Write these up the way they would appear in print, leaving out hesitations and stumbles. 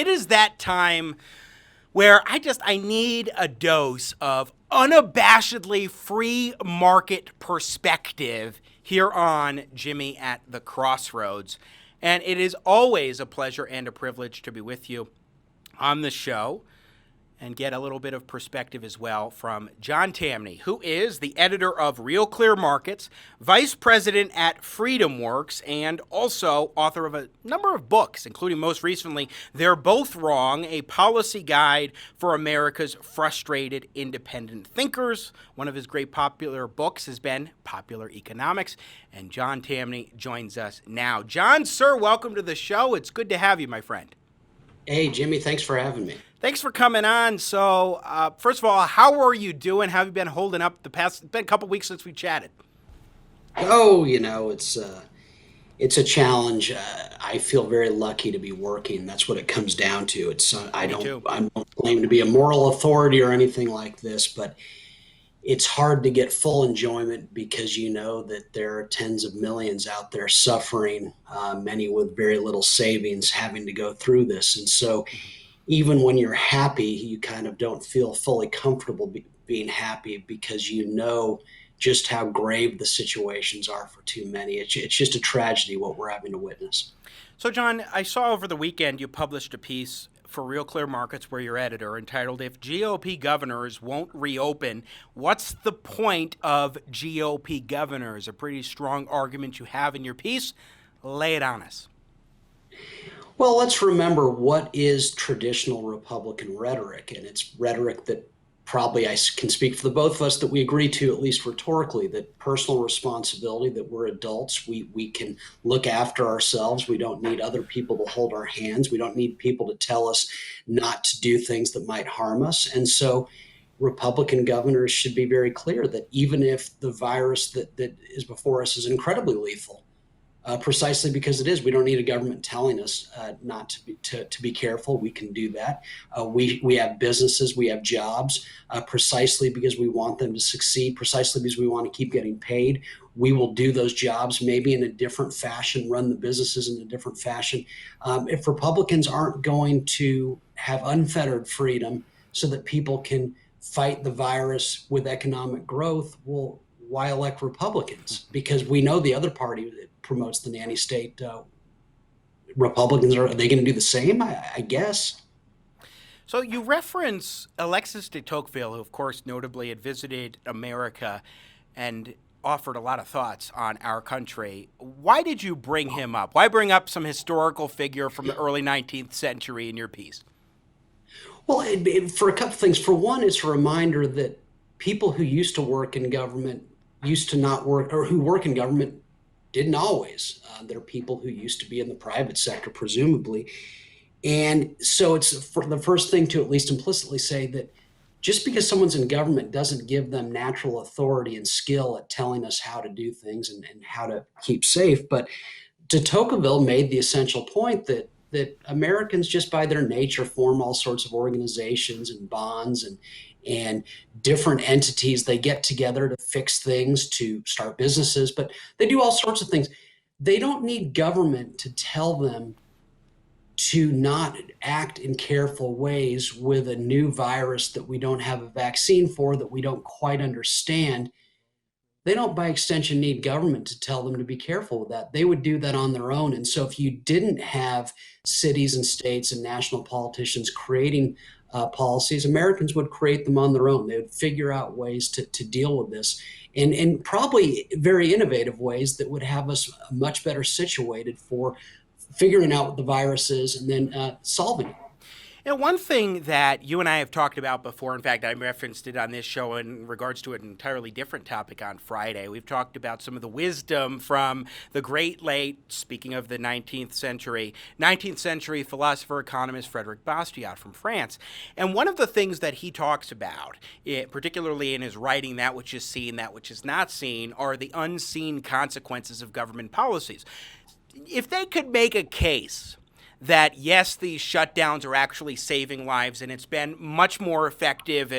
it is that time where I need a dose of unabashedly free market perspective here on Jimmy at the Crossroads. And it is always a pleasure and a privilege to be with you on the show and get a little bit of perspective as well from John Tamny, who is the editor of RealClearMarkets, vice president at FreedomWorks, and also author of a number of books, including most recently, They're Both Wrong, a policy guide for America's frustrated independent thinkers. One of his great popular books has been Popular Economics, and John Tamny joins us now. John, sir, welcome to the show. It's good to have you, my friend. Hey, Jimmy, thanks for having me. Thanks for coming on. So, first of all, how are you doing? How have you been holding up it's been a couple weeks since we chatted. Oh, it's a challenge. I feel very lucky to be working. That's what it comes down to. I don't claim to be a moral authority or anything like this, but it's hard to get full enjoyment because you know that there are tens of millions out there suffering, many with very little savings, having to go through this. And so even when you're happy, you kind of don't feel fully comfortable being happy because you know just how grave the situations are for too many. It's just a tragedy what we're having to witness. So, John, I saw over the weekend you published a piece for RealClearMarkets, where you're editor, entitled "If GOP Governors Won't Reopen, What's the Point of GOP Governors?" A pretty strong argument you have in your piece. Lay it on us. Well, let's remember what is traditional Republican rhetoric, and it's rhetoric that probably I can speak for the both of us that we agree to, at least rhetorically, that personal responsibility, that we're adults, we can look after ourselves. We don't need other people to hold our hands. We don't need people to tell us not to do things that might harm us. And so Republican governors should be very clear that even if the virus that is before us is incredibly lethal, precisely because it is. We don't need a government telling us not to be careful. We can do that. We have businesses, we have jobs, precisely because we want them to succeed, precisely because we want to keep getting paid. We will do those jobs maybe in a different fashion, run the businesses in a different fashion. If Republicans aren't going to have unfettered freedom so that people can fight the virus with economic growth, well, why elect Republicans? Because we know the other party that promotes the nanny state, Republicans, are they going to do the same? I guess. So you reference Alexis de Tocqueville, who, of course, notably had visited America and offered a lot of thoughts on our country. Why did you bring him up? Why bring up some historical figure from the early 19th century in your piece? Well, for a couple things. For one, it's a reminder that people who used to work in government used to not work, or who work in government didn't always. There are people who used to be in the private sector, presumably. And so it's for the first thing to at least implicitly say that just because someone's in government doesn't give them natural authority and skill at telling us how to do things and how to keep safe. But de Tocqueville made the essential point that Americans, just by their nature, form all sorts of organizations and bonds and different entities. They get together to fix things, to start businesses, but they do all sorts of things. They don't need government to tell them to not act in careful ways with a new virus that we don't have a vaccine for, that we don't quite understand. They don't, by extension, need government to tell them to be careful with that. They would do that on their own. And so if you didn't have cities and states and national politicians creating policies, Americans would create them on their own. They would figure out ways to deal with this, and probably very innovative ways that would have us much better situated for figuring out what the virus is and then solving it. One thing that you and I have talked about before, in fact, I referenced it on this show in regards to an entirely different topic on Friday. We've talked about some of the wisdom from the great late, speaking of the 19th century philosopher, economist Frederick Bastiat from France. And one of the things that he talks about, particularly in his writing, That Which Is Seen, That Which Is Not Seen, are the unseen consequences of government policies. If they could make a case that, yes, these shutdowns are actually saving lives, and it's been much more effective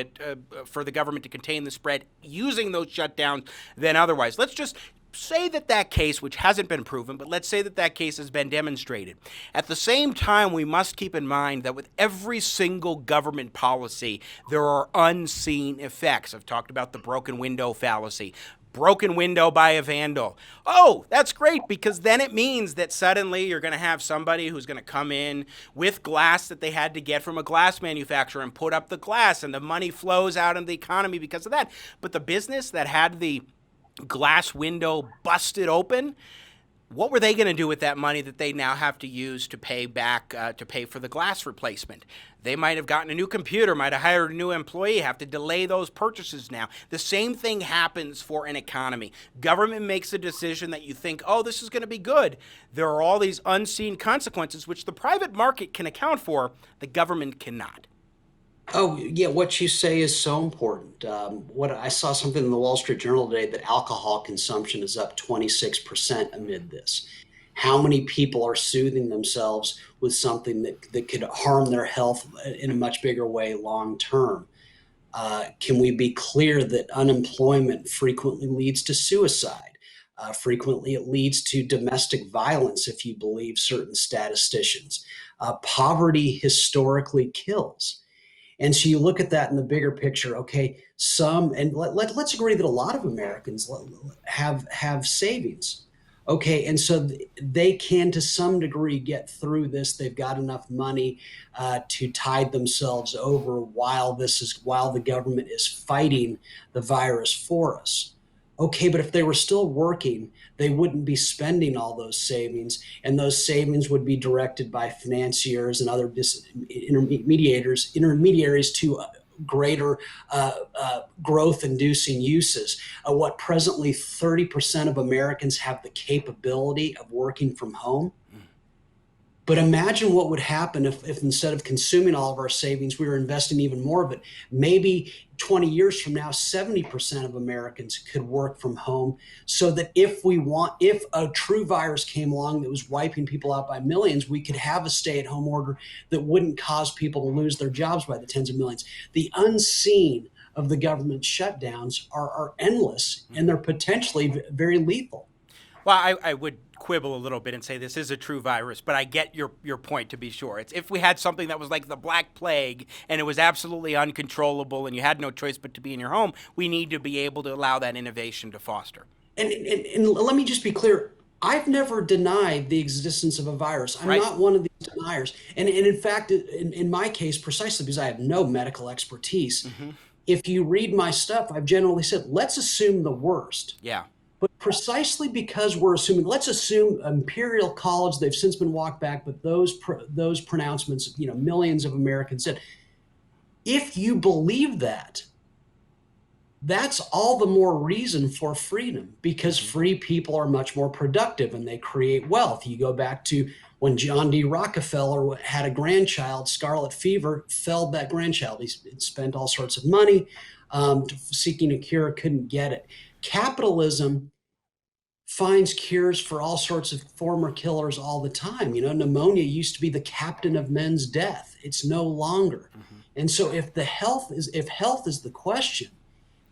for the government to contain the spread using those shutdowns than otherwise. Let's just say that that case, which hasn't been proven, but let's say that that case has been demonstrated. At the same time, we must keep in mind that with every single government policy, there are unseen effects. I've talked about the broken window fallacy. Broken window by a vandal. Oh, that's great, because then it means that suddenly you're going to have somebody who's going to come in with glass that they had to get from a glass manufacturer and put up the glass, and the money flows out into the economy because of that. But the business that had the glass window busted open, what were they going to do with that money that they now have to use to pay back, to pay for the glass replacement? They might have gotten a new computer, might have hired a new employee, have to delay those purchases now. The same thing happens for an economy. Government makes a decision that you think, oh, this is going to be good. There are all these unseen consequences, which the private market can account for, the government cannot. Oh, yeah, what you say is so important. What I saw something in the Wall Street Journal today that alcohol consumption is up 26% amid this. How many people are soothing themselves with something that could harm their health in a much bigger way long term? Can we be clear that unemployment frequently leads to suicide? Frequently, it leads to domestic violence, if you believe certain statisticians. Poverty historically kills. And so you look at that in the bigger picture. Okay, let's agree that a lot of Americans have savings. Okay, and so they can, to some degree, get through this. They've got enough money to tide themselves over while the government is fighting the virus for us. Okay, but if they were still working, they wouldn't be spending all those savings, and those savings would be directed by financiers and other intermediaries to greater growth-inducing uses. What presently 30% of Americans have the capability of working from home. But imagine what would happen if instead of consuming all of our savings, we were investing even more of it. Maybe 20 years from now, 70% of Americans could work from home, so that if a true virus came along that was wiping people out by millions, we could have a stay-at-home order that wouldn't cause people to lose their jobs by the tens of millions. The unseen of the government shutdowns are endless, and they're potentially very lethal. Well, I would quibble a little bit and say this is a true virus, but I get your point, to be sure. It's if we had something that was like the Black Plague and it was absolutely uncontrollable and you had no choice but to be in your home, we need to be able to allow that innovation to foster. And let me just be clear. I've never denied the existence of a virus. I'm Right. not one of these deniers. And in fact, in my case, precisely because I have no medical expertise, if you read my stuff, I've generally said, let's assume the worst. Yeah. But precisely because we're assuming, let's assume Imperial College, they've since been walked back, but those pronouncements, millions of Americans said, if you believe that, that's all the more reason for freedom, because free people are much more productive and they create wealth. You go back to when John D. Rockefeller had a grandchild, scarlet fever, felled that grandchild. He spent all sorts of money seeking a cure, couldn't get it. Capitalism finds cures for all sorts of former killers all the time. Pneumonia used to be the captain of men's death. It's no longer. And so if health is the question,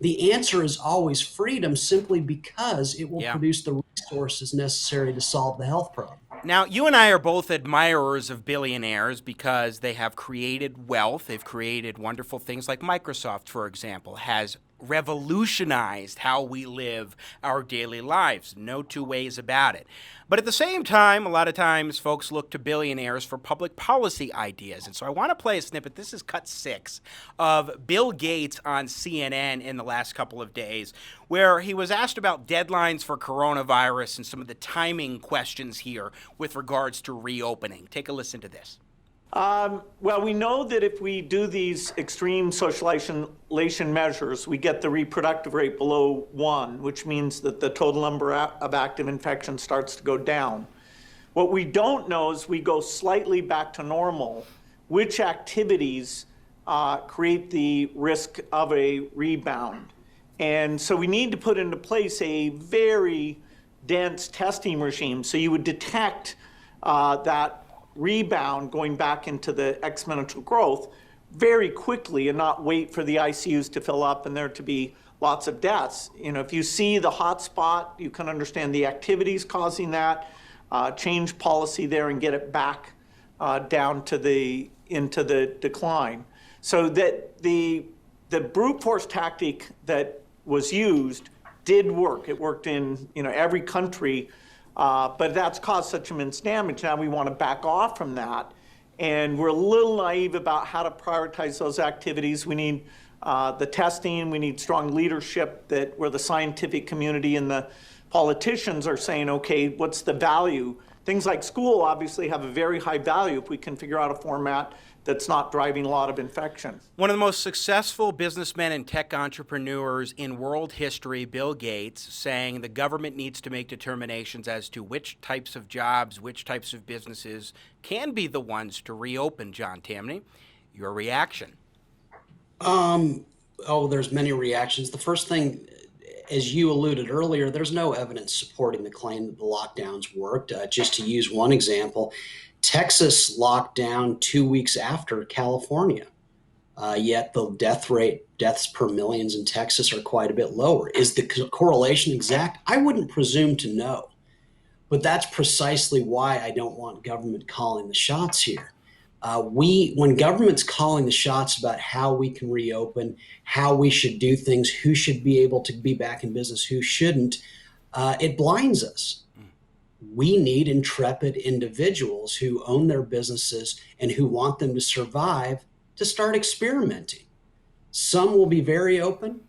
the answer is always freedom, simply because it will produce the resources necessary to solve the health problem. Now, you and I are both admirers of billionaires because they have created wealth. They've created wonderful things like Microsoft, for example, has revolutionized how we live our daily lives. No two ways about it. But at the same time, a lot of times folks look to billionaires for public policy ideas. And so I want to play a snippet. This is cut 6 of Bill Gates on CNN in the last couple of days, where he was asked about deadlines for coronavirus and some of the timing questions here with regards to reopening. Take a listen to this. Well, we know that if we do these extreme social isolation measures, we get the reproductive rate below 1, which means that the total number of active infections starts to go down. What we don't know is we go slightly back to normal, which activities create the risk of a rebound. And so we need to put into place a very dense testing regime so you would detect that rebound going back into the exponential growth very quickly and not wait for the ICUs to fill up and there to be lots of deaths. If you see the hot spot, you can understand the activities causing that, change policy there and get it back down to into the decline. So that the brute force tactic that was used did work. It worked in every country, but that's caused such immense damage. Now we want to back off from that, and we're a little naive about how to prioritize those activities. We need the testing. We need strong leadership where the scientific community and the politicians are saying, okay, what's the value? Things like school obviously have a very high value if we can figure out a format that's not driving a lot of infection. One of the most successful businessmen and tech entrepreneurs in world history, Bill Gates, saying the government needs to make determinations as to which types of jobs, which types of businesses can be the ones to reopen. John Tamny, your reaction? There's many reactions. The first thing, as you alluded earlier, there's no evidence supporting the claim that the lockdowns worked. Just to use one example, Texas locked down 2 weeks after California, yet the deaths per millions in Texas are quite a bit lower. Is the correlation exact? I wouldn't presume to know, but that's precisely why I don't want government calling the shots here. When government's calling the shots about how we can reopen, how we should do things, who should be able to be back in business, who shouldn't, it blinds us. We need intrepid individuals who own their businesses and who want them to survive to start experimenting. Some will be very open,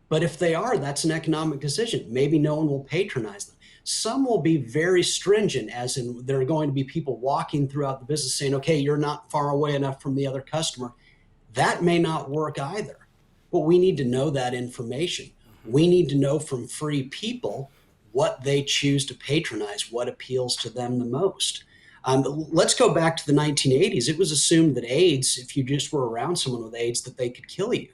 but if they are, that's an economic decision. Maybe no one will patronize them. Some will be very stringent, as in there are going to be people walking throughout the business saying, okay, you're not far away enough from the other customer. That may not work either, but we need to know that information. We need to know from free people what they choose to patronize, what appeals to them the most. Let's go back to the 1980s. It was assumed that AIDS, if you just were around someone with AIDS, that they could kill you.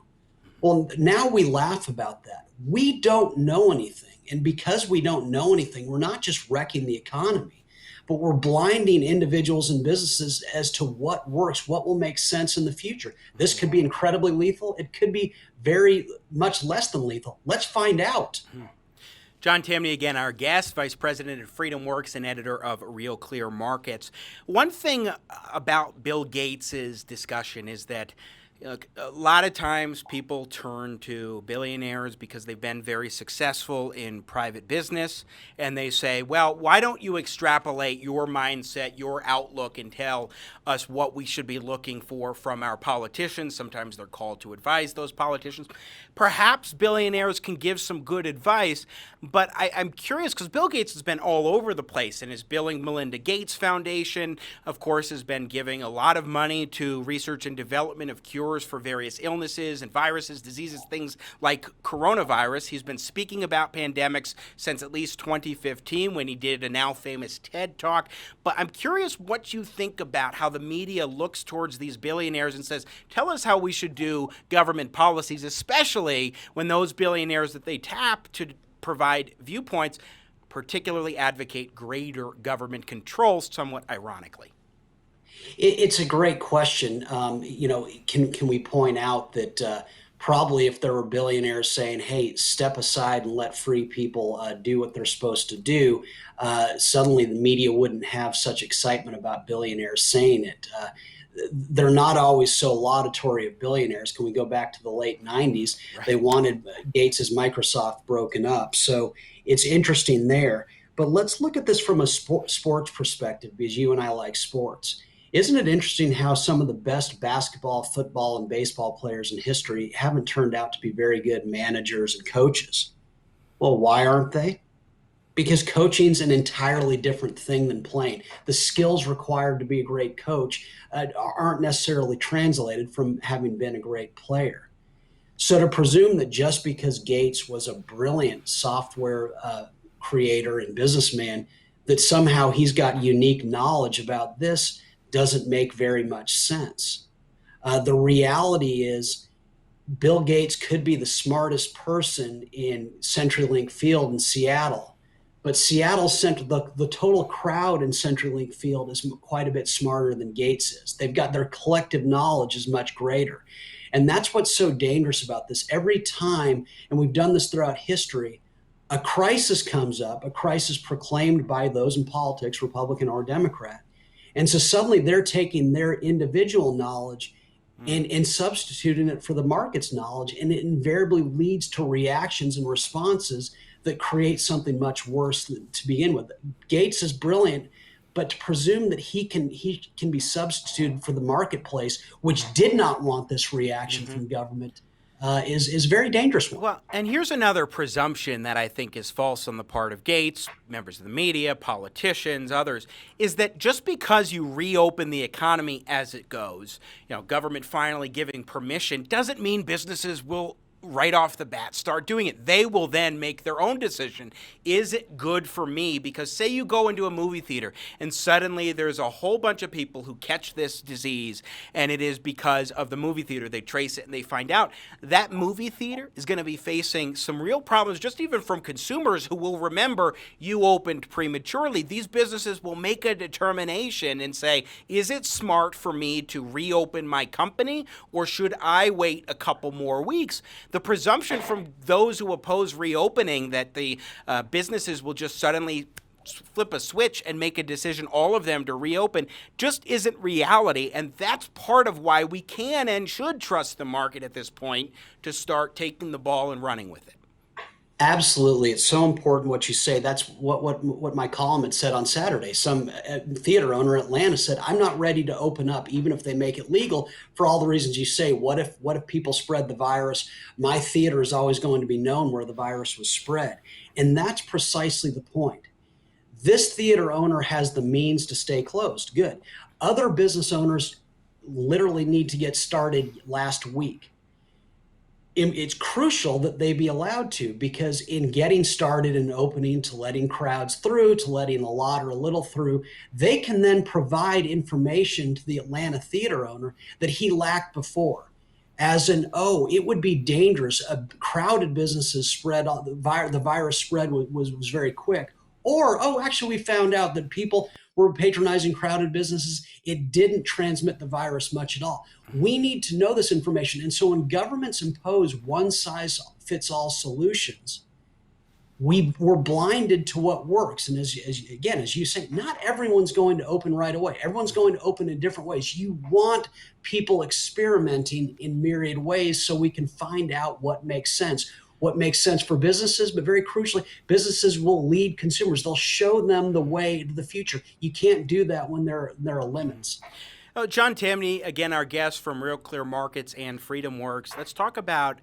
Well, now we laugh about that. We don't know anything. And because we don't know anything, we're not just wrecking the economy, but we're blinding individuals and businesses as to what works, what will make sense in the future. This could be incredibly lethal. It could be very much less than lethal. Let's find out. John Tamny, again, our guest, Vice President of FreedomWorks and editor of RealClearMarkets. One thing about Bill Gates's discussion is that a lot of times people turn to billionaires because they've been very successful in private business, and they say, well, why don't you extrapolate your mindset, your outlook, and tell us what we should be looking for from our politicians? Sometimes they're called to advise those politicians. Perhaps billionaires can give some good advice, but I'm curious because Bill Gates has been all over the place, and his Bill and Melinda Gates Foundation, of course, has been giving a lot of money to research and development of cures for various illnesses and viruses, diseases, things like coronavirus. He's been speaking about pandemics since at least 2015 when he did a now famous TED Talk. But I'm curious what you think about how the media looks towards these billionaires and says, tell us how we should do government policies, especially when those billionaires that they tap to provide viewpoints particularly advocate greater government control, somewhat ironically. It's a great question. Can we point out that probably if there were billionaires saying, hey, step aside and let free people do what they're supposed to do, suddenly the media wouldn't have such excitement about billionaires saying it. They're not always so laudatory of billionaires. Can we go back to the late 90s? Right. They wanted Gates's Microsoft broken up. So it's interesting there. But let's look at this from a sports perspective, because you and I like sports. Isn't it interesting how some of the best basketball, football, and baseball players in history haven't turned out to be very good managers and coaches? Well, why aren't they? Because coaching's an entirely different thing than playing. The skills required to be a great coach aren't necessarily translated from having been a great player. So to presume that just because Gates was a brilliant software creator and businessman, that somehow he's got unique knowledge about this doesn't make very much sense. The reality is Bill Gates could be the smartest person in CenturyLink Field in Seattle, But the total crowd in CenturyLink Field is quite a bit smarter than Gates is. They've got their collective knowledge is much greater. And that's what's so dangerous about this. Every time, and we've done this throughout history, a crisis comes up, a crisis proclaimed by those in politics, Republican or Democrat. And so suddenly they're taking their individual knowledge and substituting it for the market's knowledge. And it invariably leads to reactions and responses that create something much worse to begin with. Gates is brilliant, but to presume that he can be substituted for the marketplace, which did not want this reaction from government, is a very dangerous one. Well, and here's another presumption that I think is false on the part of Gates, members of the media, politicians, others, is that just because you reopen the economy as it goes, government finally giving permission, doesn't mean businesses will right off the bat start doing it. They will then make their own decision. Is it good for me? Because say you go into a movie theater and suddenly there's a whole bunch of people who catch this disease, and it is because of the movie theater. They trace it and they find out that movie theater is going to be facing some real problems, just even from consumers who will remember you opened prematurely. These businesses will make a determination and say, is it smart for me to reopen my company, or should I wait a couple more weeks? The presumption from those who oppose reopening that the businesses will just suddenly flip a switch and make a decision, all of them to reopen, just isn't reality. And that's part of why we can and should trust the market at this point to start taking the ball and running with it. Absolutely. It's so important what you say. That's what my column had said on Saturday. Some theater owner in Atlanta said, I'm not ready to open up, even if they make it legal, for all the reasons you say. What if people spread the virus? My theater is always going to be known where the virus was spread. And that's precisely the point. This theater owner has the means to stay closed. Good. Other business owners literally need to get started last week. It's crucial that they be allowed to, because in getting started and opening, to letting crowds through, to letting a lot or a little through, they can then provide information to the Atlanta theater owner that he lacked before. As in, it would be dangerous. Crowded businesses spread, the virus spread was very quick. Or, actually, we found out that people were patronizing crowded businesses. It didn't transmit the virus much at all. We need to know this information. And so when governments impose one-size-fits-all solutions, we're blinded to what works. And as you say, not everyone's going to open right away. Everyone's going to open in different ways. You want people experimenting in myriad ways so we can find out what makes sense. What makes sense for businesses, but very crucially, businesses will lead consumers. They'll show them the way to the future. You can't do that when there are limits. John Tamny, again, our guest from RealClearMarkets and FreedomWorks. Let's talk about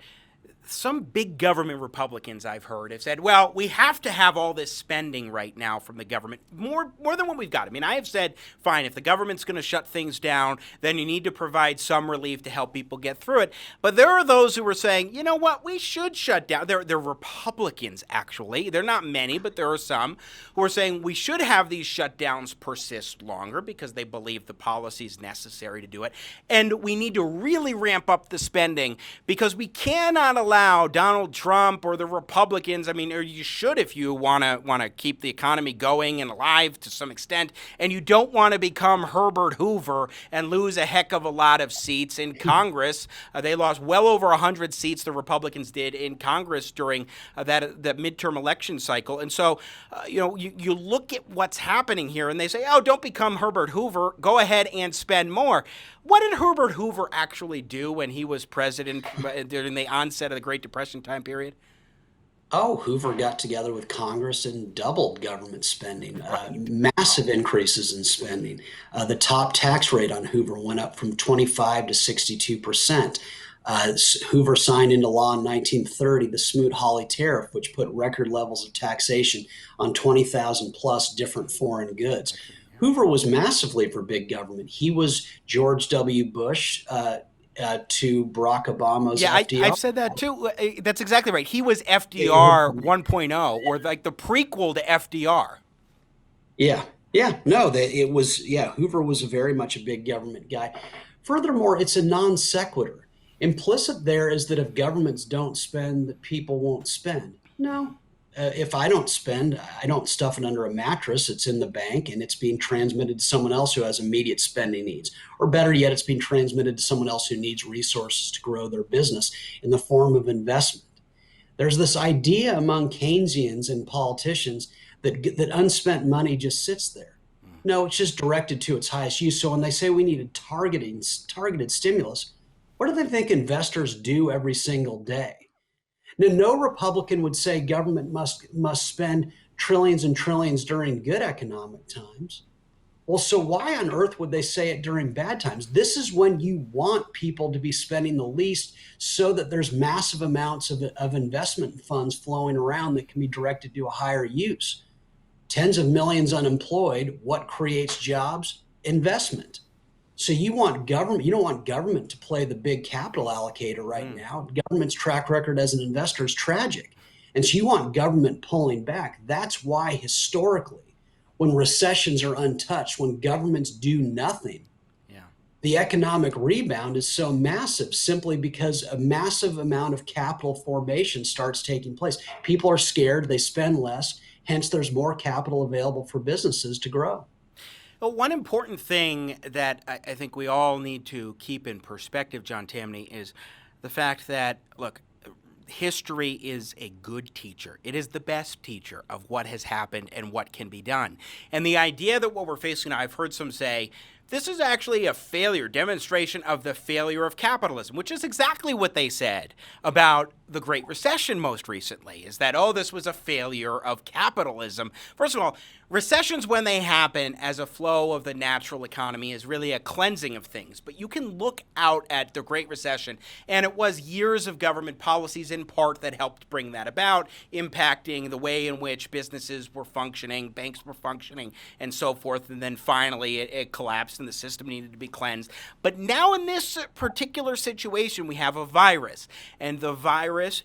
some big government Republicans I've heard have said, well, we have to have all this spending right now from the government, more than what we've got. I mean, I have said, fine, if the government's going to shut things down, then you need to provide some relief to help people get through it. But there are those who are saying, you know what, we should shut down. They're Republicans, actually. They're not many, but there are some who are saying we should have these shutdowns persist longer because they believe the policy is necessary to do it. And we need to really ramp up the spending because we cannot allow Donald Trump or the Republicans, or you should if you want to keep the economy going and alive to some extent, and you don't want to become Herbert Hoover and lose a heck of a lot of seats in Congress. They lost well over 100 seats, the Republicans did, in Congress during that midterm election cycle. And so, you look at what's happening here and they say, don't become Herbert Hoover, go ahead and spend more. What did Herbert Hoover actually do when he was president during the onset of the Great Depression time period? Hoover got together with Congress and doubled government spending, massive increases in spending. The top tax rate on Hoover went up from 25 to 62%. Hoover signed into law in 1930 the Smoot-Hawley tariff, which put record levels of taxation on 20,000 plus different foreign goods. Hoover was massively for big government. He was George W. Bush to Barack Obama's FDR. Yeah, I've said that too. That's exactly right. He was FDR 1.0, or like the prequel to FDR. Hoover was very much a big government guy. Furthermore, it's a non sequitur. Implicit there is that if governments don't spend, that people won't spend. No. If I don't spend, I don't stuff it under a mattress. It's in the bank and it's being transmitted to someone else who has immediate spending needs. Or better yet, it's being transmitted to someone else who needs resources to grow their business in the form of investment. There's this idea among Keynesians and politicians that unspent money just sits there. No, it's just directed to its highest use. So when they say we need a targeted stimulus, what do they think investors do every single day? Now, no Republican would say government must spend trillions and trillions during good economic times. Well, so why on earth would they say it during bad times? This is when you want people to be spending the least so that there's massive amounts of investment funds flowing around that can be directed to a higher use. Tens of millions unemployed. What creates jobs? Investment. So you want government, you don't want government to play the big capital allocator right now. Government's track record as an investor is tragic. And so you want government pulling back. That's why historically, when recessions are untouched, when governments do nothing, the economic rebound is so massive simply because a massive amount of capital formation starts taking place. People are scared, they spend less, hence there's more capital available for businesses to grow. Well, one important thing that I think we all need to keep in perspective, John Tamny, is the fact that, look, history is a good teacher. It is the best teacher of what has happened and what can be done. And the idea that what we're facing now, I've heard some say, this is actually a demonstration of the failure of capitalism, which is exactly what they said about the Great Recession most recently, is that, oh, this was a failure of capitalism. First of all, recessions, when they happen as a flow of the natural economy, is really a cleansing of things. But you can look out at the Great Recession, and it was years of government policies in part that helped bring that about, impacting the way in which businesses were functioning, banks were functioning, and so forth. And then finally it collapsed and the system needed to be cleansed. But now in this particular situation, we have a virus, and the virus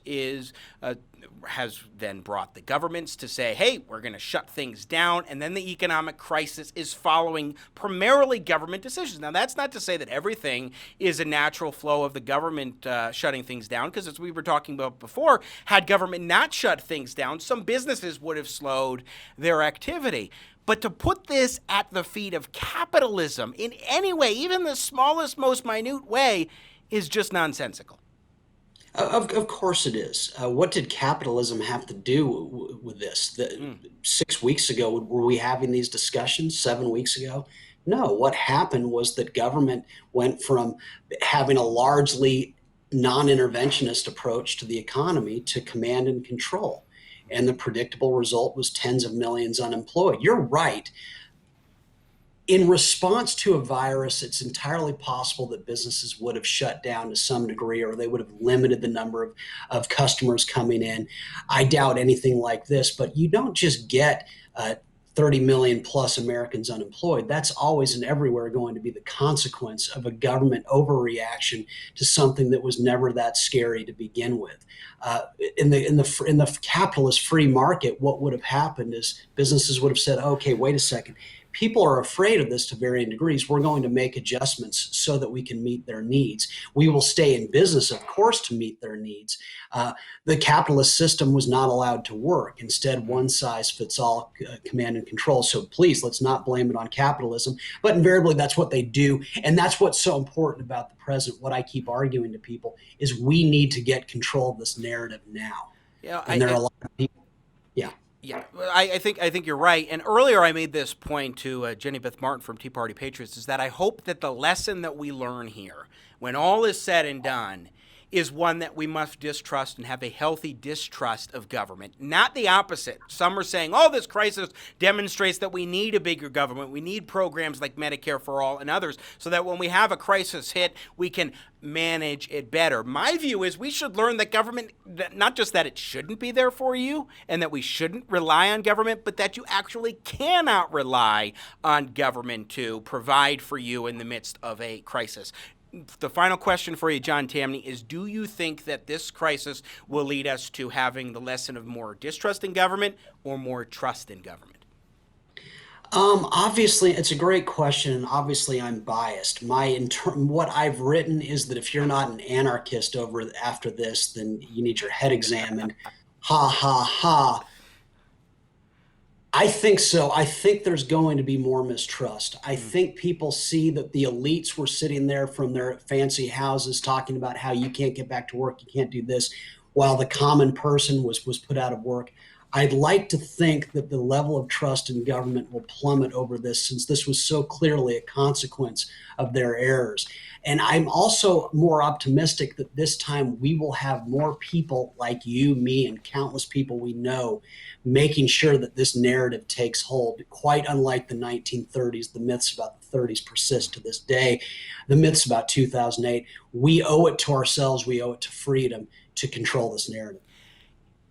has then brought the governments to say, hey, we're going to shut things down, and then the economic crisis is following primarily government decisions. Now, that's not to say that everything is a natural flow of the government shutting things down, because as we were talking about before, had government not shut things down, some businesses would have slowed their activity. But to put this at the feet of capitalism in any way, even the smallest, most minute way, is just nonsensical. Of course it is. What did capitalism have to do with this? 6 weeks ago, were we having these discussions? 7 weeks ago? No. What happened was that government went from having a largely non-interventionist approach to the economy to command and control. And the predictable result was tens of millions unemployed. You're right. In response to a virus, it's entirely possible that businesses would have shut down to some degree, or they would have limited the number of customers coming in. I doubt anything like this, but you don't just get 30 million plus Americans unemployed. That's always and everywhere going to be the consequence of a government overreaction to something that was never that scary to begin with. In the capitalist free market, what would have happened is businesses would have said, okay, wait a second. People are afraid of this to varying degrees. We're going to make adjustments so that we can meet their needs. We will stay in business, of course, to meet their needs. The capitalist system was not allowed to work. Instead, one size fits all command and control. So please, let's not blame it on capitalism. But invariably, that's what they do. And that's what's so important about the present. What I keep arguing to people is we need to get control of this narrative now. Yeah, and there are a lot of people. Yeah. Yeah, I think you're right. And earlier I made this point to Jenny Beth Martin from Tea Party Patriots, is that I hope that the lesson that we learn here, when all is said and done, is one that we must distrust and have a healthy distrust of government, not the opposite. Some are saying, oh, this crisis demonstrates that we need a bigger government. We need programs like Medicare for All and others so that when we have a crisis hit, we can manage it better. My view is we should learn that government, not just that it shouldn't be there for you and that we shouldn't rely on government, but that you actually cannot rely on government to provide for you in the midst of a crisis. The final question for you, John Tamny, is do you think that this crisis will lead us to having the lesson of more distrust in government or more trust in government? Obviously, it's a great question, and obviously I'm biased. What I've written is that if you're not an anarchist after this, then you need your head examined. Ha, ha, ha. I think so. I think there's going to be more mistrust. I think people see that the elites were sitting there from their fancy houses talking about how you can't get back to work, you can't do this, while the common person was put out of work. I'd like to think that the level of trust in government will plummet over this, since this was so clearly a consequence of their errors. And I'm also more optimistic that this time we will have more people like you, me, and countless people we know making sure that this narrative takes hold. Quite unlike the 1930s, the myths about the 30s persist to this day. The myths about 2008, we owe it to ourselves, we owe it to freedom to control this narrative.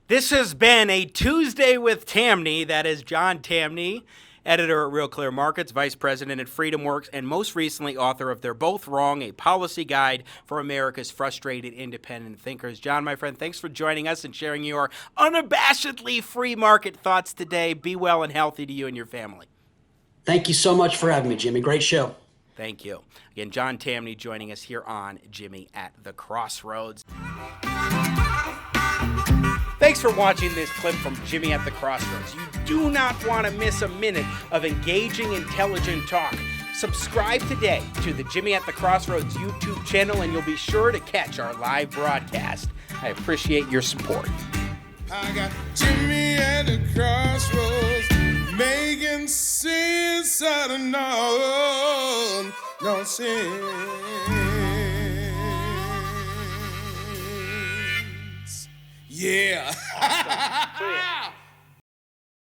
This has been a Tuesday with Tamny. That is John Tamny, editor at RealClearMarkets, vice president at FreedomWorks, and most recently author of They're Both Wrong, a policy guide for America's frustrated independent thinkers. John, my friend, thanks for joining us and sharing your unabashedly free market thoughts today. Be well and healthy to you and your family. Thank you so much for having me, Jimmy. Great show. Thank you. Again, John Tamny joining us here on Jimmy at the Crossroads. Thanks for watching this clip from Jimmy at the Crossroads. You do not want to miss a minute of engaging, intelligent talk. Subscribe today to the Jimmy at the Crossroads YouTube channel, and you'll be sure to catch our live broadcast. I appreciate your support. I got Jimmy at the Crossroads, making sense out of no sense. Yeah. Awesome.